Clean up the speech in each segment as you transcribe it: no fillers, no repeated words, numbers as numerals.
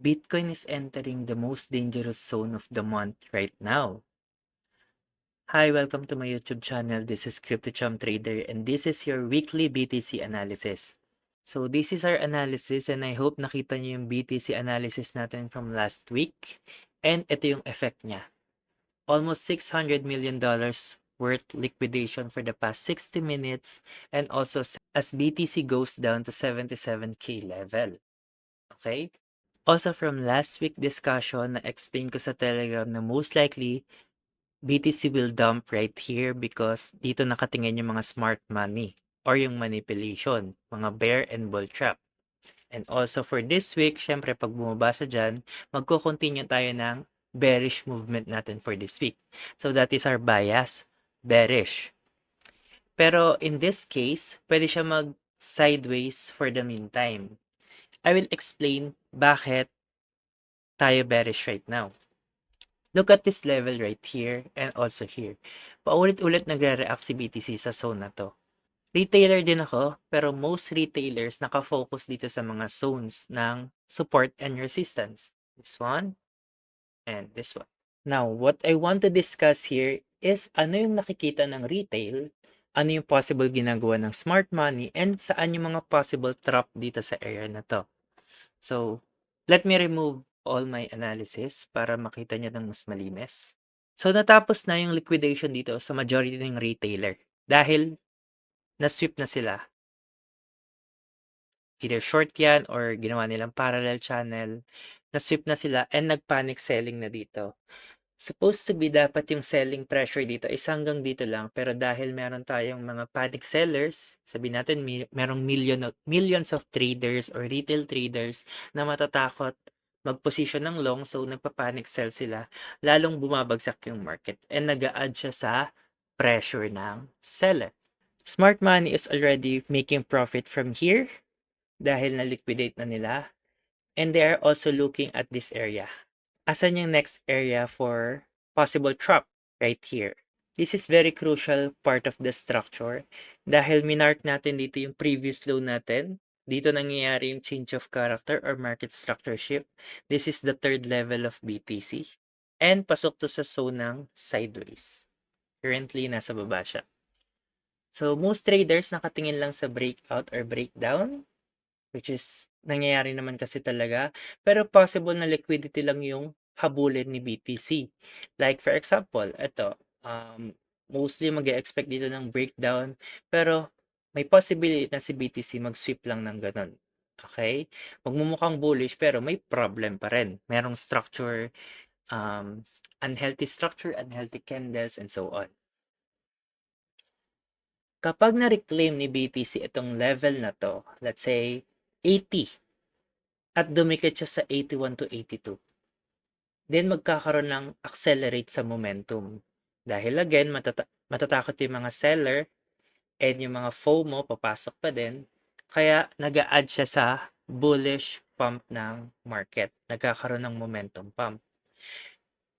Bitcoin is entering the most dangerous zone of the month right now. Hi, welcome to my YouTube channel. This is CryptoChum Trader and this is your weekly BTC analysis. So this is our analysis and I hope nakita niyo yung BTC analysis natin from last week. And ito yung effect niya. Almost $600 million worth liquidation for the past 60 minutes and also as BTC goes down to 77K level. Okay? Also from last week discussion, na-explain ko sa Telegram na most likely BTC will dump right here because dito nakatingin yung mga smart money or yung manipulation, mga bear and bull trap. And also for this week, syempre pag bumaba siya dyan, magko-continue tayo ng bearish movement natin for this week. So that is our bias, bearish. Pero in this case, pwede siya mag sideways for the meantime. I will explain bakit tayo bearish right now. Look at this level right here and also here. Paulit-ulit nagre-react si BTC sa zone na to. Retailer din ako, pero most retailers nakafocus dito sa mga zones ng support and resistance. This one and this one. Now, what I want to discuss here is ano yung nakikita ng retail, ano yung possible ginagawa ng smart money, and saan yung mga possible trap dito sa area na to. So, let me remove all my analysis para makita niyo ng mas malinis. So, natapos na yung liquidation dito sa majority ng retailer dahil na-sweep na sila. Either short yan or ginawa nilang parallel channel. Na-sweep na sila and nag-panic selling na dito. Supposed to be dapat yung selling pressure dito is hanggang dito lang, pero dahil meron tayong mga panic sellers, sabihin natin merong millions of traders or retail traders na matatakot mag-position ng long, so nagpa-panic sell sila, lalong bumabagsak yung market and nag-a-add siya sa pressure ng seller. Smart money is already making profit from here dahil na-liquidate na nila, and they are also looking at this area. Asan yung next area for possible trap? Right here. This is very crucial part of the structure dahil minark natin dito yung previous low natin. Dito nangyayari yung change of character or market structure shift. This is the third level of BTC. And pasok to sa zone ng sideways. Currently, nasa baba siya. So, most traders nakatingin lang sa breakout or breakdown, which is nangyayari naman kasi talaga, pero possible na liquidity lang yung habulin ni BTC. Like for example, ito, mostly mag-expect dito ng breakdown, pero may possibility na si BTC mag-sweep lang ng ganun. Okay? Magmumukhang bullish pero may problem pa rin. Merong structure, unhealthy structure, unhealthy candles, and so on. Kapag na-reclaim ni BTC itong level na to, let's say 80, at dumikit siya sa 81 to 82. Then magkakaroon ng accelerate sa momentum. Dahil again, matatakot yung mga seller and yung mga FOMO papasok pa din. Kaya nag-a-add siya sa bullish pump ng market. Nagkakaroon ng momentum pump.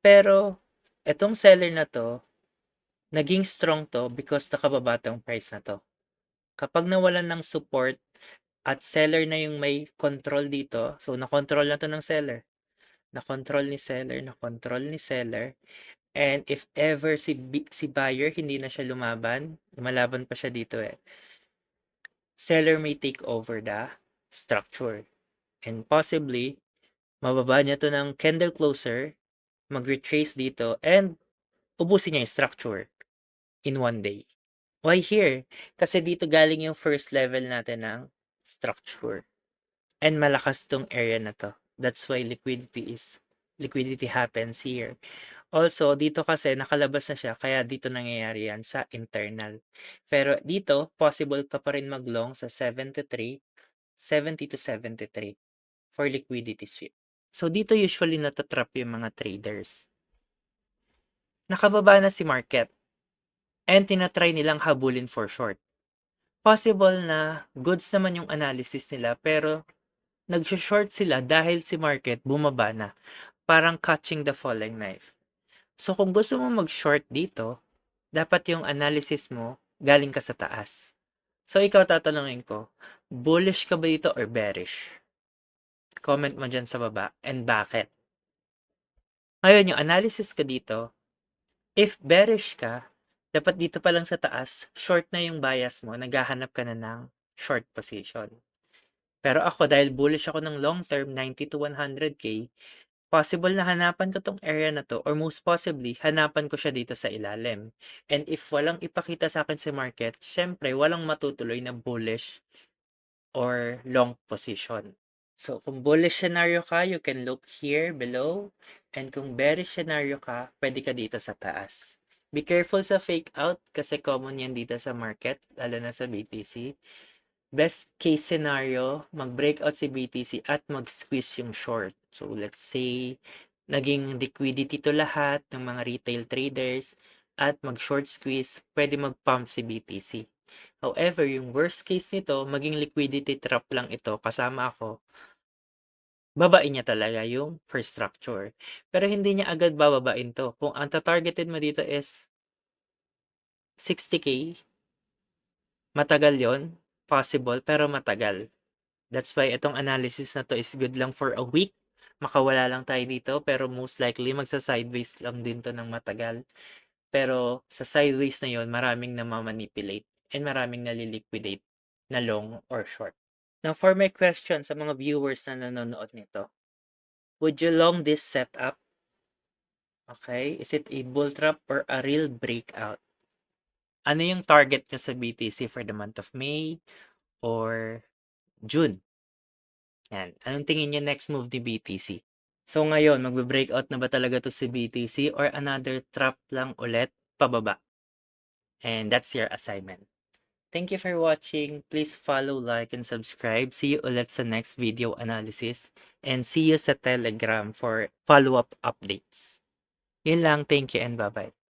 Pero etong seller na to, naging strong to because nakababa tong price na to. Kapag nawalan ng support at seller na yung may control dito, so na-control na to ng seller. Na-control ni seller, and if ever si buyer hindi na siya lumalaban pa siya dito seller may take over the structure. And possibly, mababa niya to ng candle closer, mag-retrace dito, and ubusin niya yung structure in one day. Why here? Kasi dito galing yung first level natin ng structure. And malakas tong area na to. That's why liquidity happens here. Also, dito kasi nakalabas na siya, kaya dito nangyayari yan sa internal. Pero dito, possible ka pa rin mag-long sa 70 to 73 for liquidity sweep. So, dito usually natatrap yung mga traders. Nakababa na si market and tinatry nilang habulin for short. Possible na goods naman yung analysis nila pero nag-short sila dahil si market bumaba na. Parang catching the falling knife. So kung gusto mo mag-short dito, dapat yung analysis mo galing ka sa taas. So ikaw tatanungin ko, bullish ka ba dito or bearish? Comment mo dyan sa baba and bakit. Ngayon, yung analysis ko dito, if bearish ka, dapat dito pa lang sa taas, short na yung bias mo, naghahanap ka na ng short position. Pero ako, dahil bullish ako ng long term, 90 to 100k, possible na hanapan ko tong area na to, or most possibly, hanapan ko siya dito sa ilalim. And if walang ipakita sa akin sa market, syempre, walang matutuloy na bullish or long position. So, kung bullish scenario ka, you can look here below. And kung bearish scenario ka, pwede ka dito sa taas. Be careful sa fake out kasi common yan dito sa market, lalo na sa BTC. Best case scenario, mag-breakout si BTC at mag-squeeze yung short. So, let's say, naging liquidity to lahat ng mga retail traders at mag-short squeeze, pwede mag-pump si BTC. However, yung worst case nito, maging liquidity trap lang ito, kasama ako, babain niya talaga yung first structure. Pero hindi niya agad bababain to. Kung ang targeted mo dito is 60k, matagal yon, possible, pero matagal. That's why itong analysis na to is good lang for a week. Makawala lang tayo dito, pero most likely magsa-sideways lang din to ng matagal. Pero sa sideways na yon, maraming namamanipulate and maraming naliliquidate na long or short. Now, for my question sa mga viewers na nanonood nito, would you long this setup? Okay, is it a bull trap or a real breakout? Ano yung target nyo sa BTC for the month of May or June? Yan. Anong tingin niyo next move ni BTC? So ngayon, magbe-breakout na ba talaga to si BTC or another trap lang ulit pababa? And that's your assignment. Thank you for watching. Please follow, like, and subscribe. See you ulit sa next video analysis. And see you sa Telegram for follow-up updates. Yun lang. Thank you and bye-bye.